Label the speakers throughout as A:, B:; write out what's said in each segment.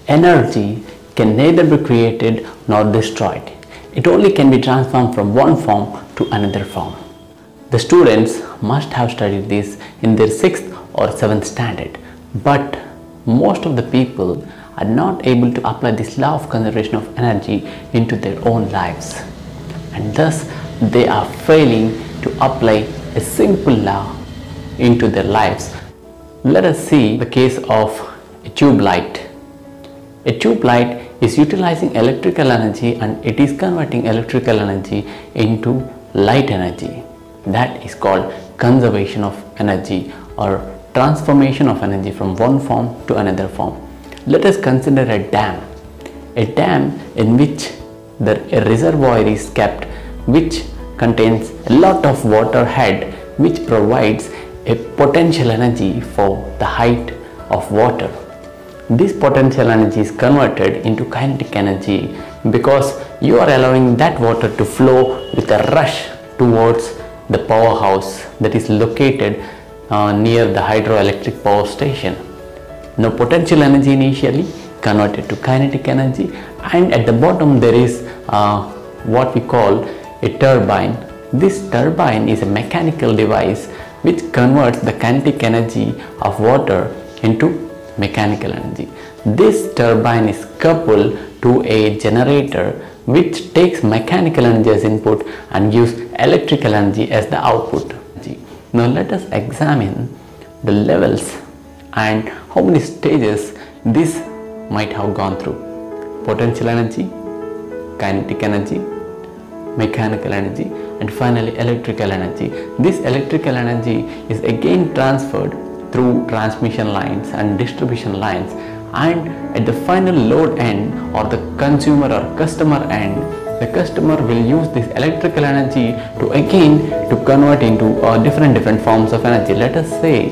A: Energy can neither be created nor destroyed. It only can be transformed from one form to another form. The students must have studied this in their 6th or 7th standard, but most of the people are not able to apply this law of conservation of energy into their own lives, and thus they are failing to apply a simple law into their lives. Let us see the case of a tube light. A tube light is utilizing electrical energy and it is converting electrical energy into light energy. That is called conservation of energy or transformation of energy from one form to another form. Let us consider a dam in which a reservoir is kept, which contains a lot of water head, which provides a potential energy for the height of water. This potential energy is converted into kinetic energy because you are allowing that water to flow with a rush towards the powerhouse that is located near the hydroelectric power station. Now potential energy initially converted to kinetic energy, and at the bottom there is what we call a turbine. This turbine is a mechanical device which converts the kinetic energy of water into mechanical energy. This turbine is coupled to a generator which takes mechanical energy as input and gives electrical energy as the output. Now let us examine the levels and how many stages this might have gone through. Potential energy, kinetic energy, mechanical energy, and finally electrical energy. This electrical energy is again transferred through transmission lines and distribution lines, and at the final load end or the consumer or customer end, the customer will use this electrical energy to convert into different forms of energy. Let us say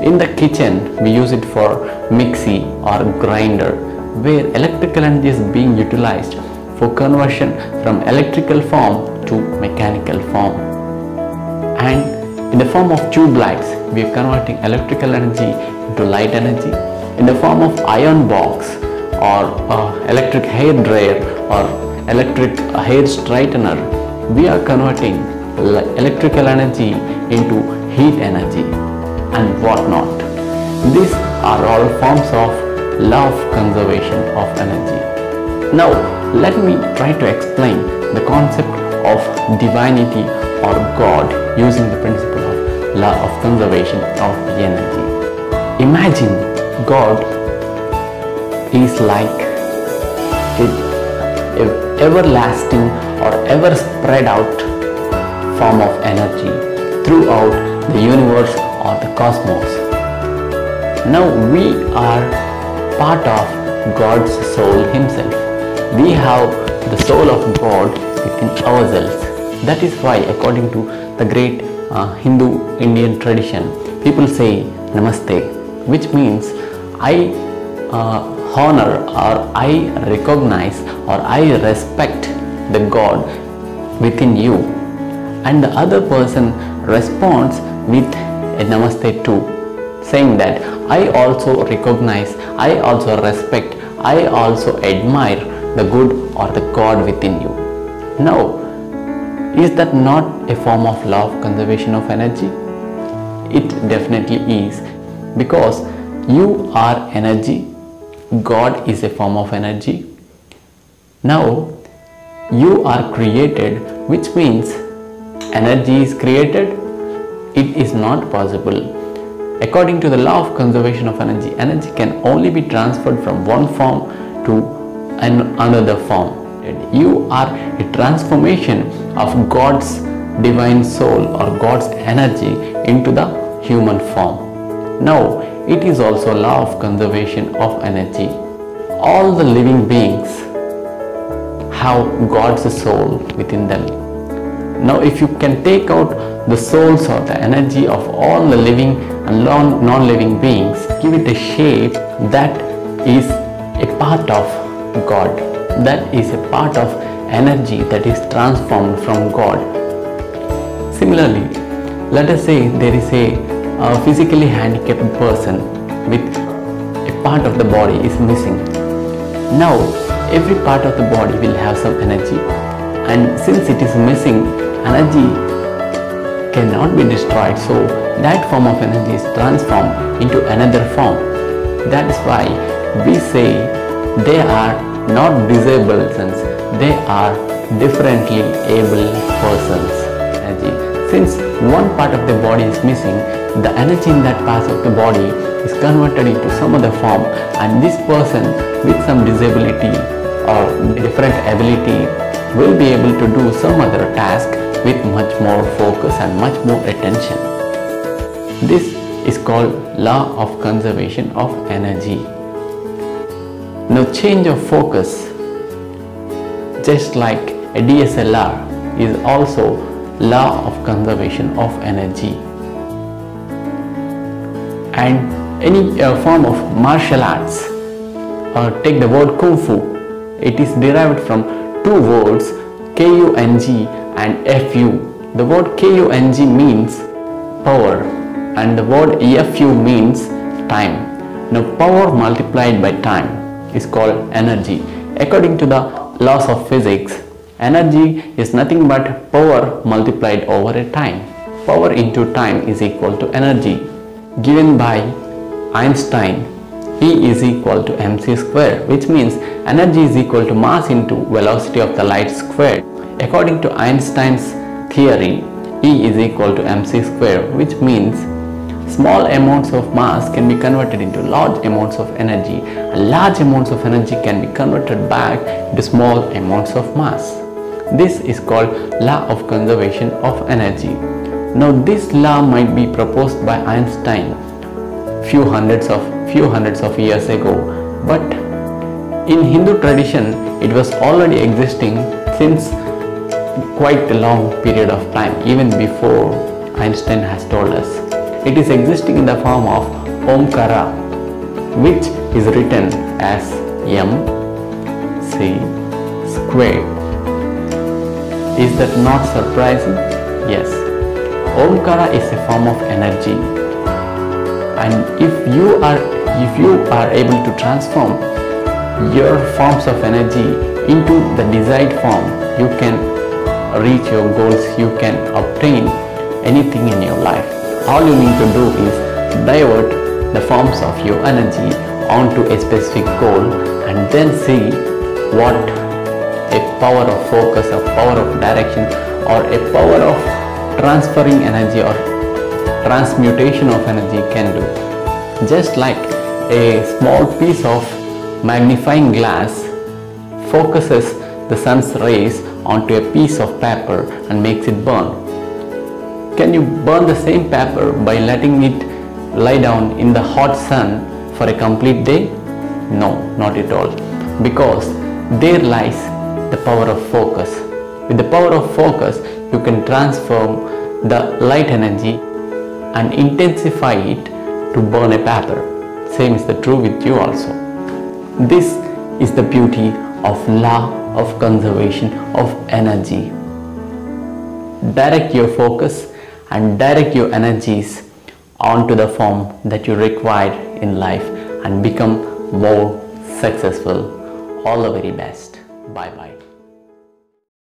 A: in the kitchen we use it for mixie or grinder, where electrical energy is being utilized for conversion from electrical form to mechanical form. And in the form of tube lights, we are converting electrical energy into light energy. In the form of iron box or electric hair dryer or electric hair straightener, we are converting electrical energy into heat energy and whatnot. These are all forms of law of conservation of energy. Now let me try to explain the concept of divinity or God using the principle of law of conservation of the energy. Imagine God is like an everlasting or ever spread out form of energy throughout the universe or the cosmos. Now we are part of God's soul himself. We have the soul of God within ourselves. That is why, according to the great Hindu Indian tradition, people say Namaste, which means I honor or I recognize or I respect the God within you, and the other person responds with a Namaste too, saying that I also recognize, I also respect, I also admire the good or the God within you. Now, is that not a form of law of conservation of energy? It definitely is, because you are energy, God is a form of energy. Now, you are created, which means energy is created. It is not possible. According to the law of conservation of energy, energy can only be transferred from one form to another form. You are a transformation of God's divine soul or God's energy into the human form. Now, it is also a law of conservation of energy. All the living beings have God's soul within them. Now, if you can take out the souls or the energy of all the living and non-living beings, give it a shape that is a part of God, that is a part of energy that is transformed from God. Similarly, let us say there is a physically handicapped person with a part of the body is missing. Now every part of the body will have some energy, and since it is missing, energy cannot be destroyed, so that form of energy is transformed into another form. That is why we say they are not disabled persons, they are differently able persons. Energy. Since one part of the body is missing, the energy in that part of the body is converted into some other form, and this person with some disability or different ability will be able to do some other task with much more focus and much more attention. This is called law of conservation of energy. Now change of focus, just like a DSLR, is also law of conservation of energy. And any form of martial arts, take the word Kung Fu, it is derived from two words K-U-N-G and F-U. The word K-U-N-G means power and the word F-U means time. Now power multiplied by time is called energy. According to the laws of physics, energy is nothing but power multiplied over a time. Power into time is equal to energy. Given by Einstein, E is equal to mc square, which means energy is equal to mass into velocity of the light squared. According to Einstein's theory, E is equal to mc square, which means small amounts of mass can be converted into large amounts of energy, and large amounts of energy can be converted back into small amounts of mass. This is called law of conservation of energy. Now this law might be proposed by Einstein few hundreds of years ago, but in Hindu tradition it was already existing since quite a long period of time, even before Einstein has told us. It is existing in the form of Omkara, which is written as mc squared. Is that not surprising? Yes. Omkara is a form of energy, and if you are able to transform your forms of energy into the desired form, you can reach your goals, you can obtain anything in your life. All you need to do is divert the forms of your energy onto a specific goal, and then see what a power of focus, a power of direction, or a power of transferring energy or transmutation of energy can do. Just like a small piece of magnifying glass focuses the sun's rays onto a piece of paper and makes it burn. Can you burn the same paper by letting it lie down in the hot sun for a complete day? No, not at all, because there lies the power of focus. With the power of focus, you can transform the light energy and intensify it to burn a paper. Same is the true with you also. This is the beauty of law of conservation of energy. Direct your focus and direct your energies onto the form that you require in life and become more successful. All the very best. Bye bye.